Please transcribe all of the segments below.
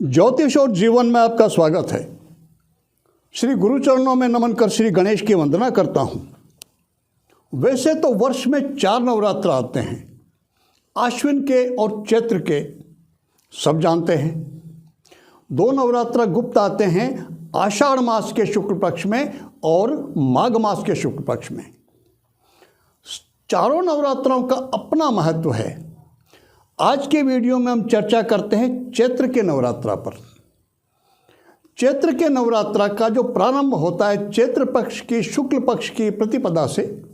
ज्योतिष और जीवन में आपका स्वागत है। श्री गुरु चरणों में नमन कर श्री गणेश की वंदना करता हूँ। वैसे तो वर्ष में 4 नवरात्र आते हैं, आश्विन के और चैत्र के, सब जानते हैं। 2 नवरात्र गुप्त आते हैं, आषाढ़ मास के शुक्ल पक्ष में और माघ मास के शुक्ल पक्ष में। चारों नवरात्रों का अपना महत्व है। आज के वीडियो में हम चर्चा करते हैं चैत्र के नवरात्रा पर। चैत्र के नवरात्रा का जो प्रारंभ होता है चैत्र पक्ष की शुक्ल पक्ष की प्रतिपदा से,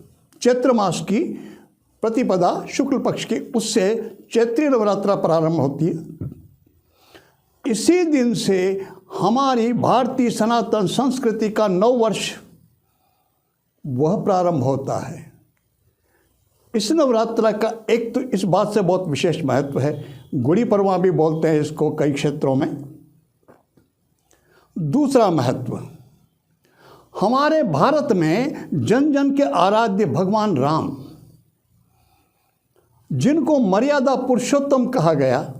चैत्र मास की प्रतिपदा शुक्ल पक्ष की, उससे चैत्रीय नवरात्रा प्रारंभ होती है। इसी दिन से हमारी भारतीय सनातन संस्कृति का नववर्ष वह प्रारंभ होता है। इस नवरात्रा का एक तो इस बात से बहुत विशेष महत्व है, गुड़ी पड़वा भी बोलते हैं इसको कई क्षेत्रों में। दूसरा महत्व, हमारे भारत में जन जन के आराध्य भगवान राम, जिनको मर्यादा पुरुषोत्तम कहा गया,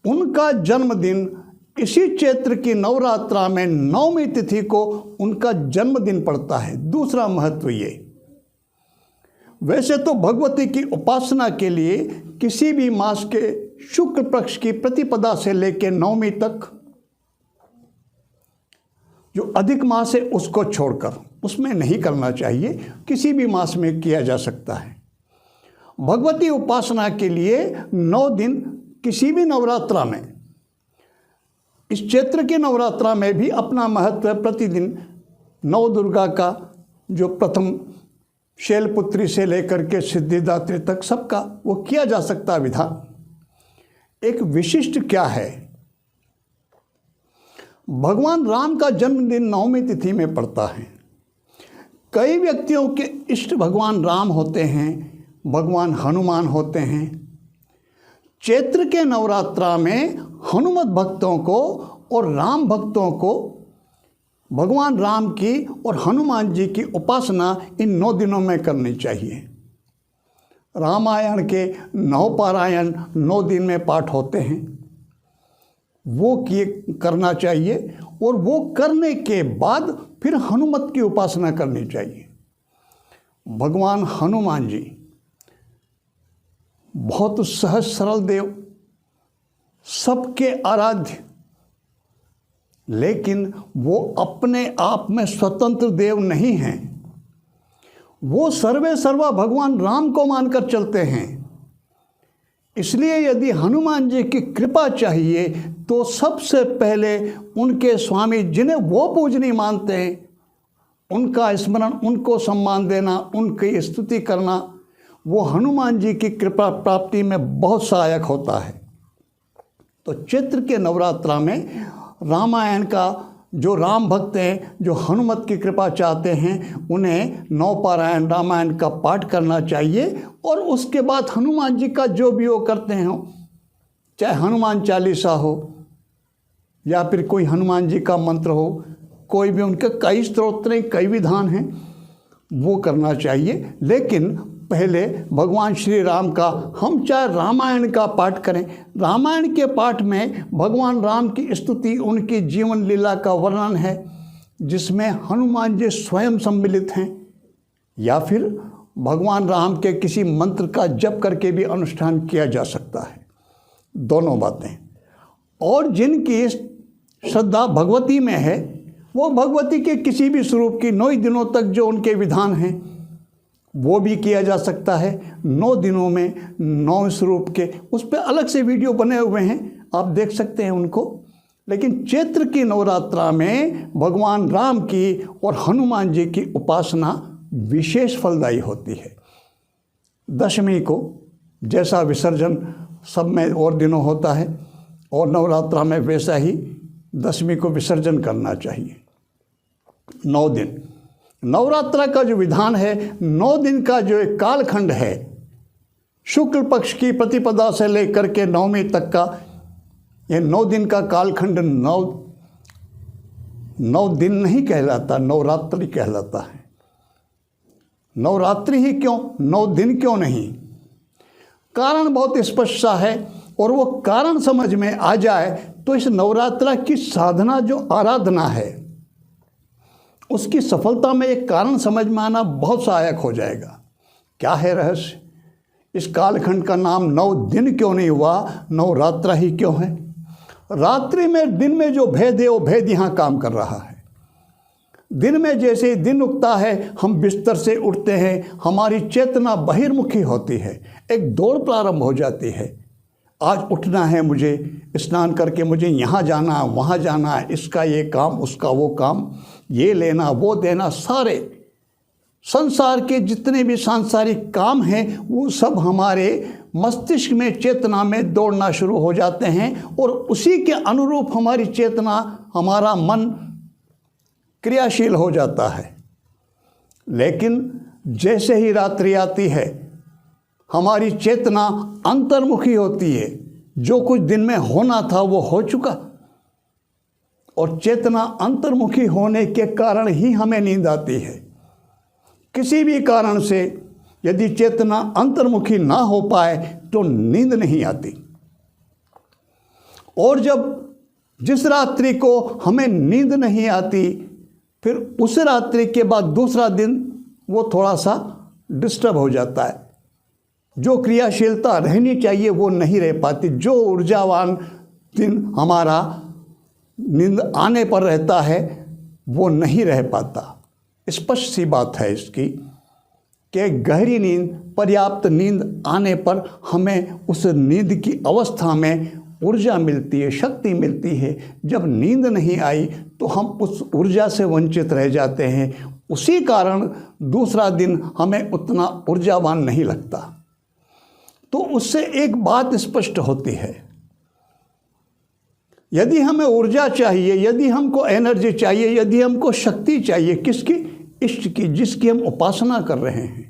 उनका जन्मदिन इसी चैत्र की नवरात्रा में 9वीं तिथि को उनका जन्मदिन पड़ता है। दूसरा महत्व ये, वैसे तो भगवती की उपासना के लिए किसी भी मास के शुक्ल पक्ष की प्रतिपदा से लेकर 9वीं तक जो अधिक मास है उसको छोड़कर उसमें नहीं करना चाहिए, किसी भी मास में किया जा सकता है। भगवती उपासना के लिए 9 दिन किसी भी नवरात्रा में, इस चैत्र के नवरात्रा में भी अपना महत्व है। प्रतिदिन नव दुर्गा का जो प्रथम शैलपुत्री से लेकर के सिद्धिदात्री तक सबका वो किया जा सकता है विधान। एक विशिष्ट क्या है, भगवान राम का जन्मदिन 9वीं तिथि में पड़ता है। कई व्यक्तियों के इष्ट भगवान राम होते हैं, भगवान हनुमान होते हैं। चैत्र के नवरात्रा में हनुमत भक्तों को और राम भक्तों को भगवान राम की और हनुमान जी की उपासना इन 9 दिनों में करनी चाहिए। रामायण के 9 पारायण 9 दिन में पाठ होते हैं, वो करना चाहिए। और वो करने के बाद फिर हनुमत की उपासना करनी चाहिए। भगवान हनुमान जी बहुत सहज सरल देव, सबके आराध्य, लेकिन वो अपने आप में स्वतंत्र देव नहीं हैं। वो सर्वे सर्वा भगवान राम को मानकर चलते हैं। इसलिए यदि हनुमान जी की कृपा चाहिए तो सबसे पहले उनके स्वामी, जिन्हें वो पूजनीय मानते हैं, उनका स्मरण, उनको सम्मान देना, उनकी स्तुति करना, वो हनुमान जी की कृपा प्राप्ति में बहुत सहायक होता है। तो चैत्र के नवरात्रा में रामायण का जो राम भक्त हैं, जो हनुमत की कृपा चाहते हैं, उन्हें 9 पारायण रामायण का पाठ करना चाहिए। और उसके बाद हनुमान जी का जो भी वो करते हैं, चाहे हनुमान चालीसा हो या फिर कोई हनुमान जी का मंत्र हो, कोई भी, उनके कई स्तोत्र, कई विधान हैं, वो करना चाहिए। लेकिन पहले भगवान श्री राम का, हम चाहे रामायण का पाठ करें, रामायण के पाठ में भगवान राम की स्तुति, उनकी जीवन लीला का वर्णन है, जिसमें हनुमान जी स्वयं सम्मिलित हैं, या फिर भगवान राम के किसी मंत्र का जप करके भी अनुष्ठान किया जा सकता है। दोनों बातें। और जिनकी श्रद्धा भगवती में है, वो भगवती के किसी भी स्वरूप की 9 दिनों तक जो उनके विधान हैं वो भी किया जा सकता है। 9 दिनों में 9 स्वरूप के, उस पर अलग से वीडियो बने हुए हैं, आप देख सकते हैं उनको। लेकिन चैत्र की नवरात्रा में भगवान राम की और हनुमान जी की उपासना विशेष फलदायी होती है। दशमी को जैसा विसर्जन सब में और दिनों होता है, और नवरात्रा में वैसा ही दशमी को विसर्जन करना चाहिए। 9 दिन नवरात्रा का जो विधान है, 9 दिन का जो एक कालखंड है, शुक्ल पक्ष की प्रतिपदा से लेकर के 9वीं तक का, ये 9 दिन का कालखंड 9 दिन नहीं कहलाता, नवरात्रि कहलाता है। नवरात्रि ही क्यों, 9 दिन क्यों नहीं? कारण बहुत स्पष्ट सा है और वो कारण समझ में आ जाए तो इस नवरात्रा की साधना जो आराधना है उसकी सफलता में एक कारण समझ में आना बहुत सहायक हो जाएगा। क्या है रहस्य? इस कालखंड का नाम 9 दिन क्यों नहीं हुआ, नवरात्रा ही क्यों है? रात्रि में दिन में जो भेद है वो भेद यहाँ काम कर रहा है। दिन में जैसे ही दिन उगता है हम बिस्तर से उठते हैं, हमारी चेतना बहिर्मुखी होती है, एक दौड़ प्रारंभ हो जाती है। आज उठना है, मुझे स्नान करके मुझे यहाँ जाना वहाँ जाना, इसका ये काम उसका वो काम, ये लेना वो देना, सारे संसार के जितने भी सांसारिक काम हैं वो सब हमारे मस्तिष्क में चेतना में दौड़ना शुरू हो जाते हैं और उसी के अनुरूप हमारी चेतना, हमारा मन क्रियाशील हो जाता है। लेकिन जैसे ही रात्रि आती है हमारी चेतना अंतर्मुखी होती है, जो कुछ दिन में होना था वो हो चुका, और चेतना अंतर्मुखी होने के कारण ही हमें नींद आती है। किसी भी कारण से यदि चेतना अंतर्मुखी ना हो पाए तो नींद नहीं आती। और जब जिस रात्रि को हमें नींद नहीं आती, फिर उस रात्रि के बाद दूसरा दिन वो थोड़ा सा डिस्टर्ब हो जाता है। जो क्रियाशीलता रहनी चाहिए वो नहीं रह पाती। जो ऊर्जावान दिन हमारा नींद आने पर रहता है वो नहीं रह पाता। स्पष्ट सी बात है इसकी कि गहरी नींद, पर्याप्त नींद आने पर हमें उस नींद की अवस्था में ऊर्जा मिलती है, शक्ति मिलती है। जब नींद नहीं आई तो हम उस ऊर्जा से वंचित रह जाते हैं। उसी कारण दूसरा दिन हमें उतना ऊर्जावान नहीं लगता। तो उससे एक बात स्पष्ट होती है, यदि हमें ऊर्जा चाहिए, यदि हमको एनर्जी चाहिए, यदि हमको शक्ति चाहिए, किसकी? इष्ट की, जिसकी हम उपासना कर रहे हैं।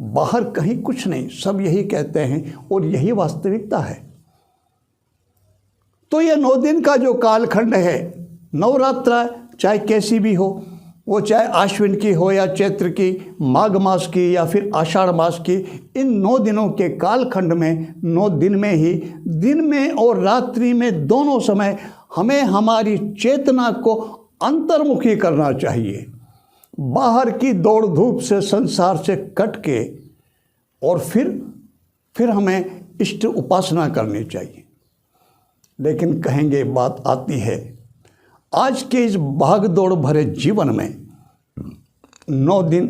बाहर कहीं कुछ नहीं, सब यही कहते हैं और यही वास्तविकता है। तो यह 9 दिन का जो कालखंड है, नवरात्रा चाहे कैसी भी हो, वो चाहे आश्विन की हो या चैत्र की, माघ मास की या फिर आषाढ़ मास की, इन 9 दिनों के कालखंड में 9 दिन में ही, दिन में और रात्रि में दोनों समय हमें हमारी चेतना को अंतर्मुखी करना चाहिए। बाहर की दौड़ धूप से, संसार से कट के, और फिर हमें इष्ट उपासना करनी चाहिए। लेकिन कहेंगे, बात आती है, आज के इस भाग दौड़ भरे जीवन में 9 दिन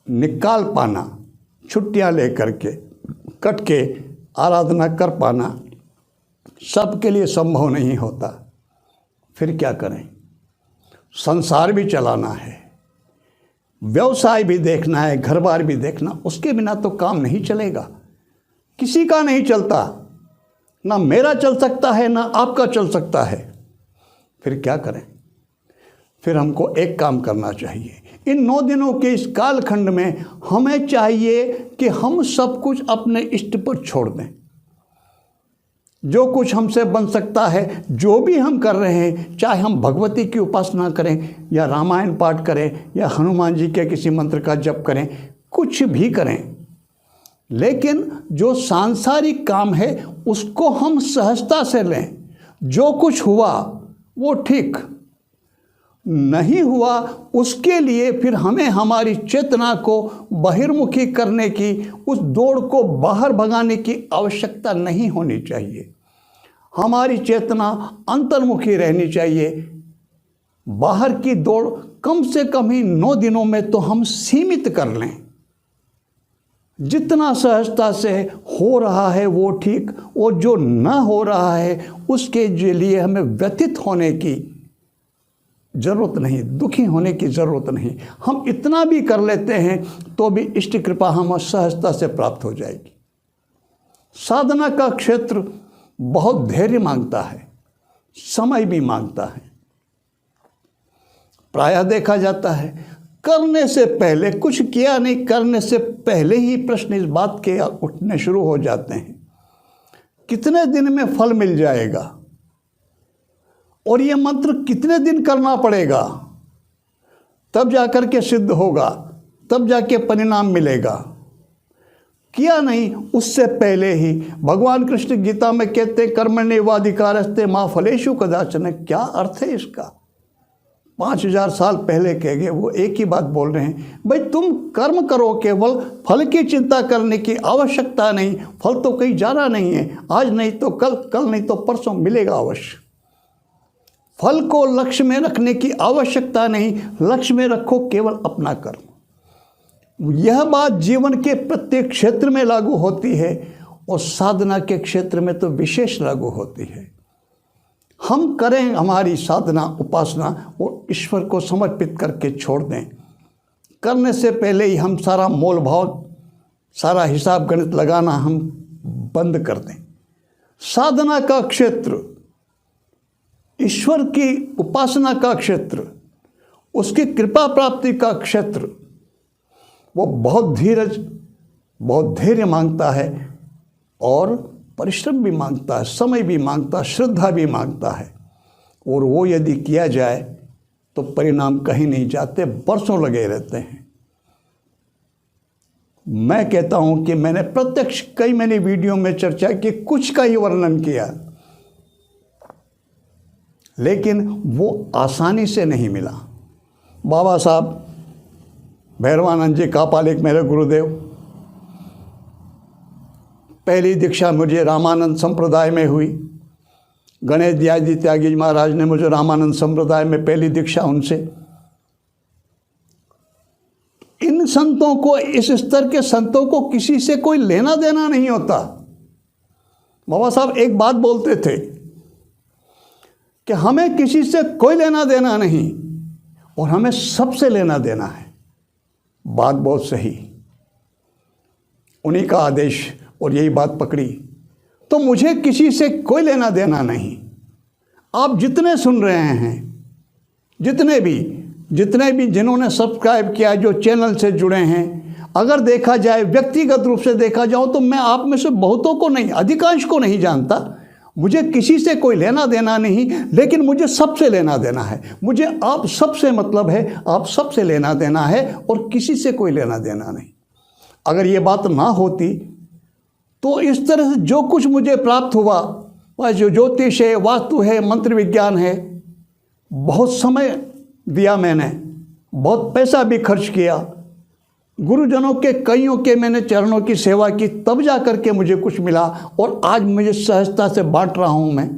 निकाल पाना, छुट्टियां लेकर के कट के आराधना कर पाना सबके लिए संभव नहीं होता। फिर क्या करें? संसार भी चलाना है, व्यवसाय भी देखना है, घर बार भी देखना, उसके बिना तो काम नहीं चलेगा। किसी का नहीं चलता, ना मेरा चल सकता है ना आपका चल सकता है। फिर क्या करें? फिर हमको एक काम करना चाहिए। इन 9 दिनों के इस कालखंड में हमें चाहिए कि हम सब कुछ अपने इष्ट पर छोड़ दें। जो कुछ हमसे बन सकता है, जो भी हम कर रहे हैं, चाहे हम भगवती की उपासना करें या रामायण पाठ करें या हनुमान जी के किसी मंत्र का जप करें, कुछ भी करें, लेकिन जो सांसारिक काम है उसको हम सहजता से लें। जो कुछ हुआ वो ठीक, नहीं हुआ उसके लिए फिर हमें हमारी चेतना को बहिर्मुखी करने की, उस दौड़ को बाहर भगाने की आवश्यकता नहीं होनी चाहिए। हमारी चेतना अंतर्मुखी रहनी चाहिए। बाहर की दौड़ कम से कम ही 9 दिनों में तो हम सीमित कर लें। जितना सहजता से हो रहा है वो ठीक, और जो ना हो रहा है उसके लिए हमें व्यथित होने की ज़रूरत नहीं, दुखी होने की ज़रूरत नहीं। हम इतना भी कर लेते हैं तो भी इष्ट कृपा हमें सहजता से प्राप्त हो जाएगी। साधना का क्षेत्र बहुत धैर्य मांगता है, समय भी मांगता है। प्रायः देखा जाता है, करने से पहले, कुछ किया नहीं, करने से पहले ही प्रश्न इस बात के उठने शुरू हो जाते हैं, कितने दिन में फल मिल जाएगा, और ये मंत्र कितने दिन करना पड़ेगा, तब जाकर के सिद्ध होगा, तब जाके परिणाम मिलेगा। किया नहीं, उससे पहले ही भगवान कृष्ण गीता में कहते कर्मण्येवाधिकारस्ते मा फलेषु कदाचन। क्या अर्थ है इसका? 5000 साल पहले कह गए, वो एक ही बात बोल रहे हैं, भाई तुम कर्म करो, केवल फल की चिंता करने की आवश्यकता नहीं। फल तो कहीं जाना नहीं है, आज नहीं तो कल, कल नहीं तो परसों मिलेगा अवश्य। फल को लक्ष्य में रखने की आवश्यकता नहीं, लक्ष्य में रखो केवल अपना कर्म। यह बात जीवन के प्रत्येक क्षेत्र में लागू होती है और साधना के क्षेत्र में तो विशेष लागू होती है। हम करें हमारी साधना उपासना और ईश्वर को समर्पित करके छोड़ दें। करने से पहले ही हम सारा मोल भाव, सारा हिसाब गणित लगाना हम बंद कर दें। साधना का क्षेत्र, ईश्वर की उपासना का क्षेत्र, उसकी कृपा प्राप्ति का क्षेत्र, वो बहुत धीरज, बहुत धैर्य मांगता है और परिश्रम भी मांगता है, समय भी मांगता है, श्रद्धा भी मांगता है। और वो यदि किया जाए तो परिणाम कहीं नहीं जाते, बरसों लगे रहते हैं। मैं कहता हूँ कि मैंने प्रत्यक्ष मैंने वीडियो में चर्चा की, कुछ का ही वर्णन किया, लेकिन वो आसानी से नहीं मिला। बाबा साहब भैरवानंद जी कापालिक मेरे गुरुदेव, पहली दीक्षा मुझे रामानंद संप्रदाय में हुई। गणेश दयाजी त्यागी जी महाराज ने मुझे रामानंद संप्रदाय में पहली दीक्षा उनसे। इन संतों को, इस स्तर के संतों को किसी से कोई लेना देना नहीं होता। बाबा साहब एक बात बोलते थे कि हमें किसी से कोई लेना देना नहीं और हमें सबसे लेना देना है। बात बहुत सही, उन्हीं का आदेश और यही बात पकड़ी। तो मुझे किसी से कोई लेना देना नहीं। आप जितने सुन रहे हैं, जितने भी जिन्होंने सब्सक्राइब किया, जो चैनल से जुड़े हैं, अगर देखा जाए व्यक्तिगत रूप से देखा जाऊं तो मैं आप में से बहुतों को नहीं, अधिकांश को नहीं जानता। मुझे किसी से कोई लेना देना नहीं, लेकिन मुझे सबसे लेना देना है। मुझे आप सबसे मतलब है, आप सबसे लेना देना है और किसी से कोई लेना देना नहीं। अगर ये बात ना होती तो इस तरह से जो कुछ मुझे प्राप्त हुआ, वह जो ज्योतिष है, वास्तु है, मंत्र विज्ञान है, बहुत समय दिया मैंने, बहुत पैसा भी खर्च किया, गुरुजनों के कईयों के मैंने चरणों की सेवा की, तब जा कर के मुझे कुछ मिला और आज मुझे सहजता से बांट रहा हूँ मैं।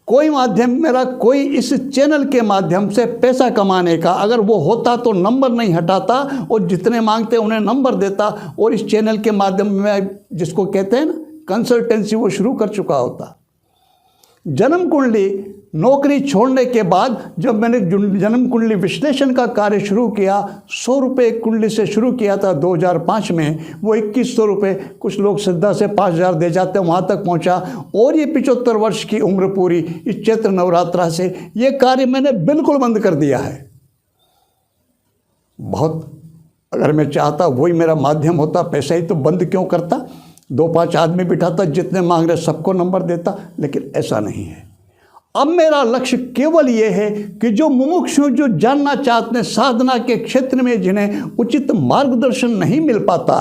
कोई माध्यम मेरा, कोई इस चैनल के माध्यम से पैसा कमाने का अगर वो होता तो नंबर नहीं हटाता और जितने मांगते उन्हें नंबर देता और इस चैनल के माध्यम में, जिसको कहते हैं ना कंसल्टेंसी, वो शुरू कर चुका होता। जन्म कुंडली नौकरी छोड़ने के बाद जब मैंने जन्म कुंडली विश्लेषण का कार्य शुरू किया, 100 रुपये कुंडली से शुरू किया था 2005 में, वो 2100 रुपये, कुछ लोग श्रद्धा से 5000 दे जाते हैं, वहाँ तक पहुँचा। और ये 75 वर्ष की उम्र पूरी इस चैत्र नवरात्रा से ये कार्य मैंने बिल्कुल बंद कर दिया है। बहुत, अगर मैं चाहता वही मेरा माध्यम होता, पैसा ही तो बंद क्यों करता, 2-5 आदमी बिठाता, जितने मांग रहे सबको नंबर देता, लेकिन ऐसा नहीं है। अब मेरा लक्ष्य केवल ये है कि जो मुमुक्षु, जो जानना चाहते हैं साधना के क्षेत्र में, जिन्हें उचित मार्गदर्शन नहीं मिल पाता,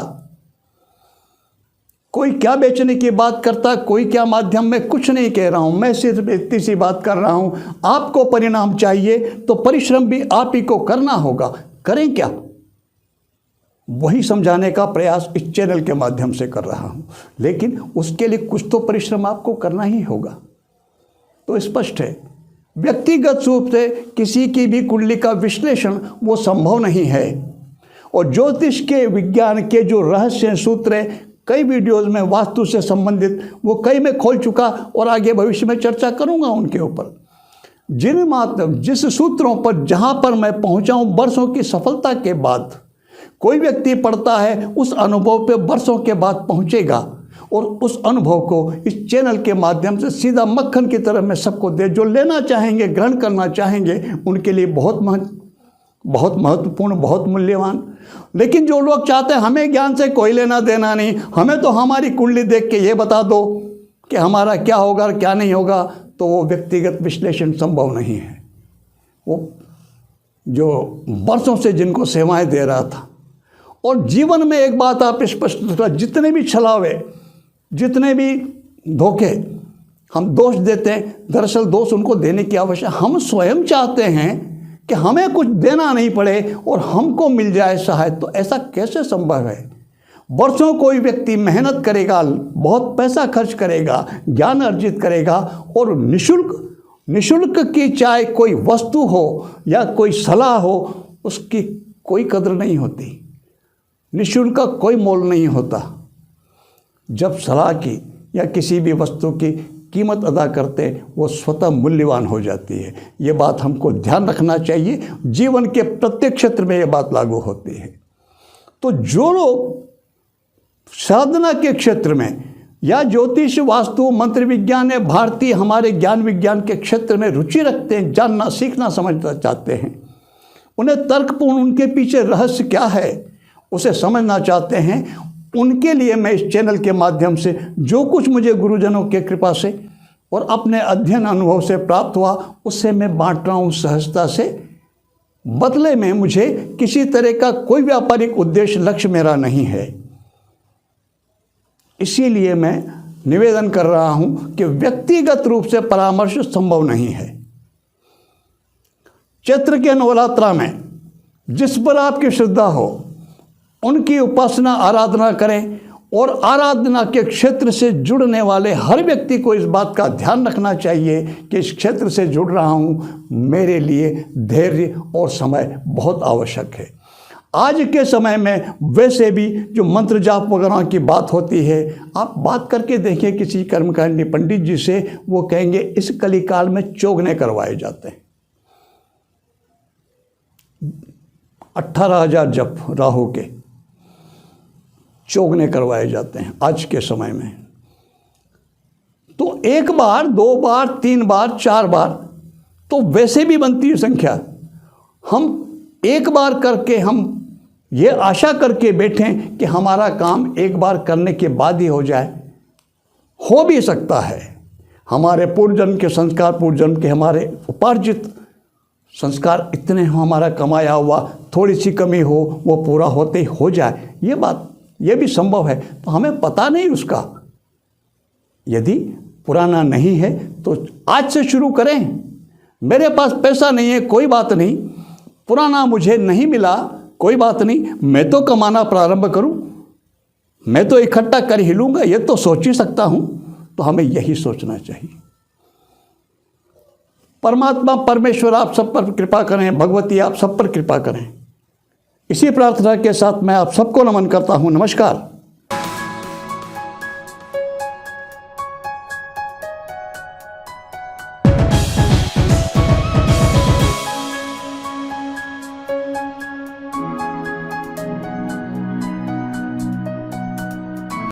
कोई क्या बेचने की बात करता, कोई क्या माध्यम में, कुछ नहीं कह रहा हूं मैं, सिर्फ इतनी सी बात कर रहा हूं। आपको परिणाम चाहिए तो परिश्रम भी आप ही को करना होगा। करें क्या, वही समझाने का प्रयास इस चैनल के माध्यम से कर रहा हूं, लेकिन उसके लिए कुछ तो परिश्रम आपको करना ही होगा। तो स्पष्ट है, व्यक्तिगत रूप से किसी की भी कुंडली का विश्लेषण वो संभव नहीं है। और ज्योतिष के, विज्ञान के जो रहस्य सूत्र है, कई वीडियोज़ में वास्तु से संबंधित वो कई मैं खोल चुका और आगे भविष्य में चर्चा करूंगा उनके ऊपर। जिस सूत्रों पर, जहां पर मैं पहुंचा हूं वर्षों की सफलता के बाद, कोई व्यक्ति पढ़ता है उस अनुभव पे वर्षों के बाद पहुंचेगा और उस अनुभव को इस चैनल के माध्यम से सीधा मक्खन की तरह मैं सबको दे, जो लेना चाहेंगे, ग्रहण करना चाहेंगे, उनके लिए बहुत महत्वपूर्ण, बहुत मूल्यवान। लेकिन जो लोग चाहते हैं हमें ज्ञान से कोई लेना देना नहीं, हमें तो हमारी कुंडली देख के ये बता दो कि हमारा क्या होगा क्या नहीं होगा, तो वो व्यक्तिगत विश्लेषण संभव नहीं है। वो जो वर्षों से जिनको सेवाएं दे रहा था और जीवन में एक बात आप स्पष्ट रखना, जितने भी छलावे, जितने भी धोखे हम दोष देते हैं, दरअसल दोष उनको देने की आवश्यकता, हम स्वयं चाहते हैं कि हमें कुछ देना नहीं पड़े और हमको मिल जाए सहायता। तो ऐसा कैसे संभव है? वर्षों कोई व्यक्ति मेहनत करेगा, बहुत पैसा खर्च करेगा, ज्ञान अर्जित करेगा और निःशुल्क की चाहे कोई वस्तु हो या कोई सलाह हो, उसकी कोई कदर नहीं होती। निःशुल्क का कोई मोल नहीं होता। जब सलाह की या किसी भी वस्तु की कीमत अदा करते, वो स्वतः मूल्यवान हो जाती है। ये बात हमको ध्यान रखना चाहिए। जीवन के प्रत्येक क्षेत्र में ये बात लागू होती है। तो जो लोग साधना के क्षेत्र में या ज्योतिष, वास्तु, मंत्र विज्ञान या भारतीय हमारे ज्ञान विज्ञान के क्षेत्र में रुचि रखते हैं, जानना, सीखना, समझना चाहते हैं, उन्हें तर्कपूर्ण उनके पीछे रहस्य क्या है उसे समझना चाहते हैं, उनके लिए मैं इस चैनल के माध्यम से जो कुछ मुझे गुरुजनों के कृपा से और अपने अध्ययन अनुभव से प्राप्त हुआ, उससे मैं बांट रहा हूँ सहजता से। बदले में मुझे किसी तरह का कोई व्यापारिक उद्देश्य, लक्ष्य मेरा नहीं है। इसीलिए मैं निवेदन कर रहा हूँ कि व्यक्तिगत रूप से परामर्श संभव नहीं है। चैत्र के नवरात्रा में जिस पर आपकी श्रद्धा हो, उनकी उपासना, आराधना करें और आराधना के क्षेत्र से जुड़ने वाले हर व्यक्ति को इस बात का ध्यान रखना चाहिए कि इस क्षेत्र से जुड़ रहा हूँ, मेरे लिए धैर्य और समय बहुत आवश्यक है। आज के समय में वैसे भी जो मंत्र जाप वगैरह की बात होती है, आप बात करके देखिए किसी कर्मकांडी पंडित जी से, वो कहेंगे इस कलिकाल में चौगने करवाए जाते हैं। 18,000 जप राहु के चौगने करवाए जाते हैं आज के समय में। तो एक बार, 2 बार, 3 बार, 4 बार तो वैसे भी बनती है संख्या। हम एक बार करके हम ये आशा करके बैठें कि हमारा काम एक बार करने के बाद ही हो जाए, हो भी सकता है। हमारे पूर्वजन्म के संस्कार, पूर्वजन्म के हमारे उपार्जित संस्कार इतने हो, हमारा कमाया हुआ थोड़ी सी कमी हो, वो पूरा होते ही हो जाए, ये बात ये भी संभव है। तो हमें पता नहीं उसका। यदि पुराना नहीं है तो आज से शुरू करें। मेरे पास पैसा नहीं है, कोई बात नहीं, पुराना मुझे नहीं मिला, कोई बात नहीं, मैं तो कमाना प्रारंभ करूं, मैं तो इकट्ठा कर ही लूँगा, ये तो सोच ही सकता हूं। तो हमें यही सोचना चाहिए। परमात्मा परमेश्वर आप सब पर कृपा करें, भगवती आप सब पर कृपा करें। इसी प्रार्थना के साथ मैं आप सबको नमन करता हूँ। नमस्कार।